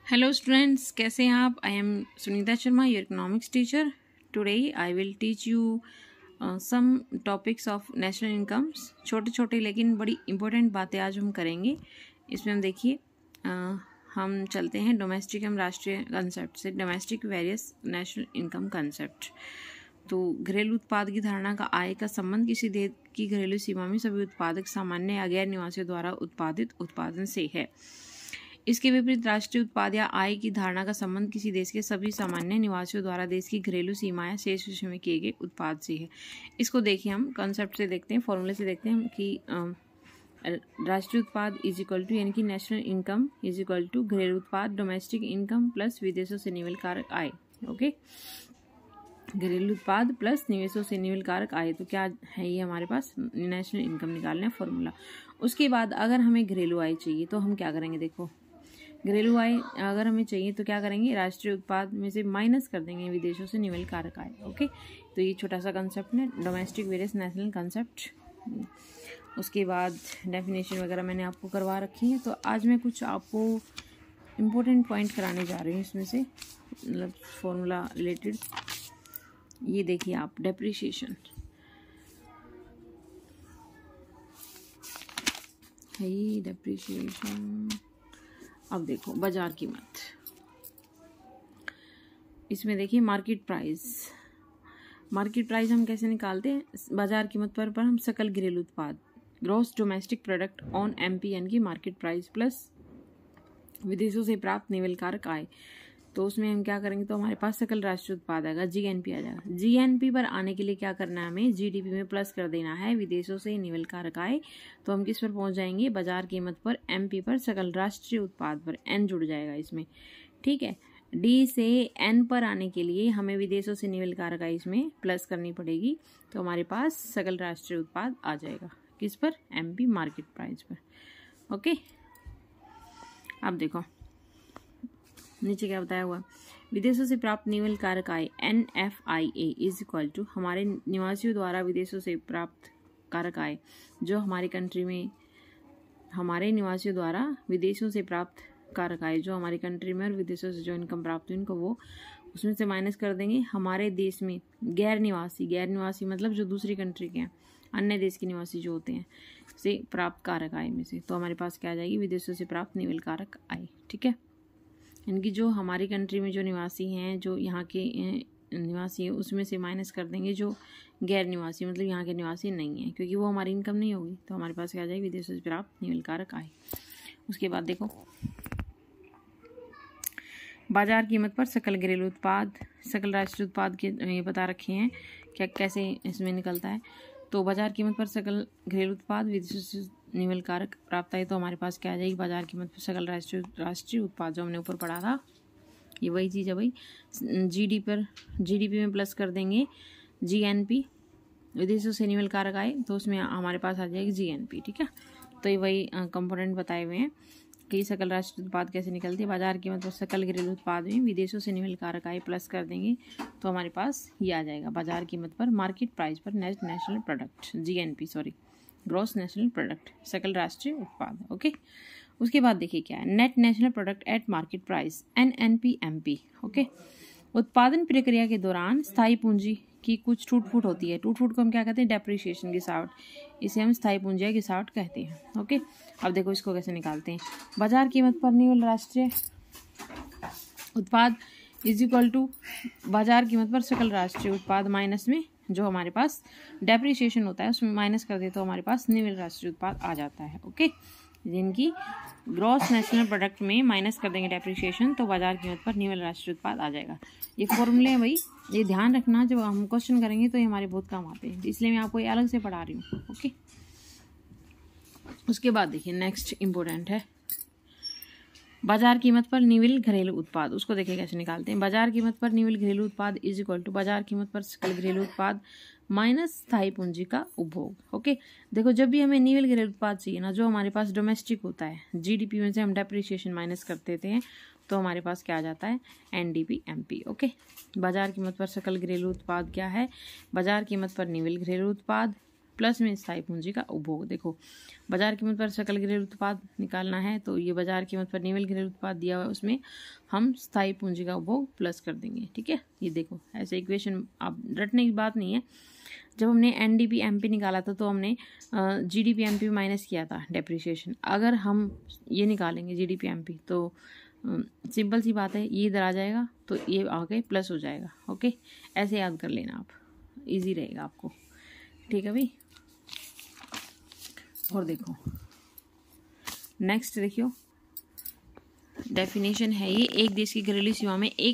Hello students, कैसे हैं आप? I am Sunita Sharma, your economics teacher. Today I will teach you some topics of national incomes. छोटे छोटे लेकिन बड़ी important बातें आज हम करेंगे. इसमें हम देखिए हम चलते हैं डोमेस्टिक एवं राष्ट्रीय कंसेप्ट से. Domestic various national income concept. तो घरेलू उत्पाद की धारणा का आय का संबंध किसी देश की घरेलू सीमा में सभी उत्पादक सामान्य या गैर निवासियों द्वारा उत्पादित उत्पादन से है. इसके विपरीत राष्ट्रीय उत्पाद या आय की धारणा का संबंध किसी देश के सभी सामान्य निवासियों द्वारा देश की घरेलू सीमा या शेष विषय में किए गए उत्पाद से है. इसको देखिए, हम कंसेप्ट से देखते हैं, फॉर्मूले से देखते हैं कि राष्ट्रीय उत्पाद इज इक्वल टू यानी कि national income is equal to घरेलू उत्पाद डोमेस्टिक इनकम प्लस विदेशों से निवेश कारक आय. ओके, घरेलू उत्पाद प्लस निवेशों से निवेश कारक आय. तो क्या है ये हमारे पास नेशनल इनकम निकालना है फॉर्मूला. उसके बाद अगर हमें घरेलू आय चाहिए तो हम क्या करेंगे, देखो घरेलू आय अगर हमें चाहिए तो क्या करेंगे, राष्ट्रीय उत्पाद में से माइनस कर देंगे विदेशों से निवेश कारक आय. ओके, तो ये छोटा सा कंसेप्ट है डोमेस्टिक वेरियस नेशनल कंसेप्ट. उसके बाद डेफिनेशन वगैरह मैंने आपको करवा रखी है. तो आज मैं कुछ आपको इम्पोर्टेंट पॉइंट कराने जा रही हूँ इसमें से, मतलब फॉर्मूला रिलेटेड. ये देखिए आप, डेप्रिसिएशन है ये डेप्रिसिएशन. अब देखो बाजार कीमत, इसमें देखिए मार्केट प्राइस. मार्केट प्राइस हम कैसे निकालते हैं, बाजार कीमत पर हम सकल घरेलू उत्पाद gross domestic product on MPN की मार्केट प्राइस प्लस विदेशों से प्राप्त निवेश कारक आय. तो उसमें हम क्या करेंगे, तो हमारे पास सकल राष्ट्रीय उत्पाद आएगा, जीएनपी आ जाएगा. जीएनपी पर आने के लिए क्या करना है, हमें जीडीपी में प्लस कर देना है विदेशों से निवेश कारक आय. तो हम किस पर पहुंच जाएंगे, बाजार कीमत पर, एमपी पर, सकल राष्ट्रीय उत्पाद पर. एन जुड़ जाएगा इसमें, ठीक है. डी से एन पर आने के लिए हमें विदेशों से निवेश कारक आय इसमें प्लस करनी पड़ेगी. तो हमारे पास सकल राष्ट्रीय उत्पाद आ जाएगा किस पर, एमपी मार्केट प्राइस पर. ओके, अब देखो नीचे क्या बताया हुआ, विदेशों से प्राप्त निवेश कारक आय NFIA इज इक्वल टू हमारे निवासियों द्वारा विदेशों से प्राप्त कारक आय, जो हमारी कंट्री में हमारे निवासियों द्वारा विदेशों से प्राप्त कारक आय जो हमारी कंट्री में और विदेशों से जो इनकम प्राप्त हुई इनको वो उसमें से माइनस कर देंगे हमारे देश में गैर निवासी मतलब जो दूसरी कंट्री के हैं, अन्य देश के निवासी जो होते हैं, से प्राप्त कारक आय में से. तो हमारे पास क्या आ जाएगी, विदेशों से प्राप्त निवेश कारक आय. ठीक है, इनकी जो हमारी कंट्री में जो निवासी हैं, जो यहाँ के निवासी हैं, उसमें से माइनस कर देंगे जो गैर निवासी मतलब यहाँ के निवासी नहीं है, क्योंकि वो हमारी इनकम नहीं होगी. तो हमारे पास क्या आ जाएगी, विदेशों से प्राप्त निवेश कारक आय. उसके बाद देखो बाजार कीमत पर सकल घरेलू उत्पाद, सकल राष्ट्रीय उत्पाद के ये बता रखे हैं क्या कैसे इसमें निकलता है. तो बाजार कीमत पर सकल घरेलू उत्पाद विदेशों से निवेश कारक प्राप्त है. तो हमारे पास क्या आ जाएगी, बाजार कीमत पर सकल राष्ट्रीय उत्पाद जो हमने ऊपर पढ़ा था, ये वही चीज़ है भाई. जीडीपी में प्लस कर देंगे जीएनपी विदेशों से निवेश कारक आए, तो उसमें हमारे पास आ जाएगी जीएनपी. ठीक है, तो ये वही कंपोनेंट बताए हुए हैं कि सकल राष्ट्रीय उत्पाद कैसे निकलती है. बाजार कीमत पर सकल घरेलू उत्पाद में विदेशों से निवेश कारक आय प्लस कर देंगे तो हमारे पास ये आ जाएगा बाजार कीमत पर मार्केट प्राइस पर net national product, GNP gross national product, सकल राष्ट्रीय उत्पाद. ओके, उसके बाद देखिए क्या है, net national product at market price NNPMP. Okay, उत्पादन प्रक्रिया के दौरान स्थायी पूंजी की कुछ टूट फूट होती है. टूट फूट को हम क्या कहते हैं, डेप्रिसिएशन, गिरावट. इसे हम स्थायी पूंजी या गिरावट कहते हैं. ओके, अब देखो इसको कैसे निकालते हैं. बाजार कीमत पर निवेश राष्ट्रीय उत्पाद इज इक्वल टू बाजार कीमत पर सकल राष्ट्रीय उत्पाद माइनस में जो हमारे पास डेप्रिसिएशन होता है उसमें माइनस कर दे तो हमारे पास निवेश राष्ट्रीय उत्पाद आ जाता है. ओके, जिनकी ग्रॉस नेशनल प्रोडक्ट में माइनस कर देंगे डेप्रिसिएशन तो बाजार कीमत पर निवेश राष्ट्रीय उत्पाद आ जाएगा. ये फॉर्मूले हैं भाई, ये ध्यान रखना, जब हम क्वेश्चन करेंगे तो ये हमारे बहुत काम आते हैं, इसलिए मैं आपको ये अलग से पढ़ा रही हूँ. ओके, उसके बाद देखिए नेक्स्ट इंपॉर्टेंट है बाजार कीमत पर निवेश घरेलू उत्पाद. उसको देखिए कैसे निकालते हैं. बाजार कीमत पर निवेश घरेलू उत्पाद इज इक्वल टू बाजार कीमत पर सकल घरेलू उत्पाद माइनस स्थायी पूंजी का उपभोग. ओके, देखो जब भी हमें निवेश घरेलू उत्पाद चाहिए ना, जो हमारे पास डोमेस्टिक होता है, जीडीपी में से हम डेप्रिसिएशन माइनस कर देते हैं तो हमारे पास क्या आ जाता है, NDPMP. ओके, बाजार कीमत पर सकल घरेलू उत्पाद क्या है, बाजार कीमत पर निवेश घरेलू उत्पाद प्लस में स्थायी पूंजी का उपभोग। देखो बाजार कीमत पर सकल घरेलू उत्पाद निकालना है तो ये बाजार कीमत पर निवल घरेलू उत्पाद दिया हुआ है, उसमें हम स्थायी पूंजी का उपभोग प्लस कर देंगे। ठीक है, ये देखो ऐसे इक्वेशन आप रटने की बात नहीं है। जब हमने एनडीपी एमपी निकाला था तो हमने जीडीपी एमपी माइनस किया था डेप्रिसिएशन। अगर हम ये निकालेंगे जीडीपी एमपी तो सिंपल सी बात है, ये इधर आ जाएगा तो ये आगे प्लस हो जाएगा। ओके, ऐसे याद कर लेना आप, इजी रहेगा आपको। ठीक है भाई, और देखो नेक्स्ट देखियो डेफिनेशन है ये, एक देश की घरेलू सीमा में एक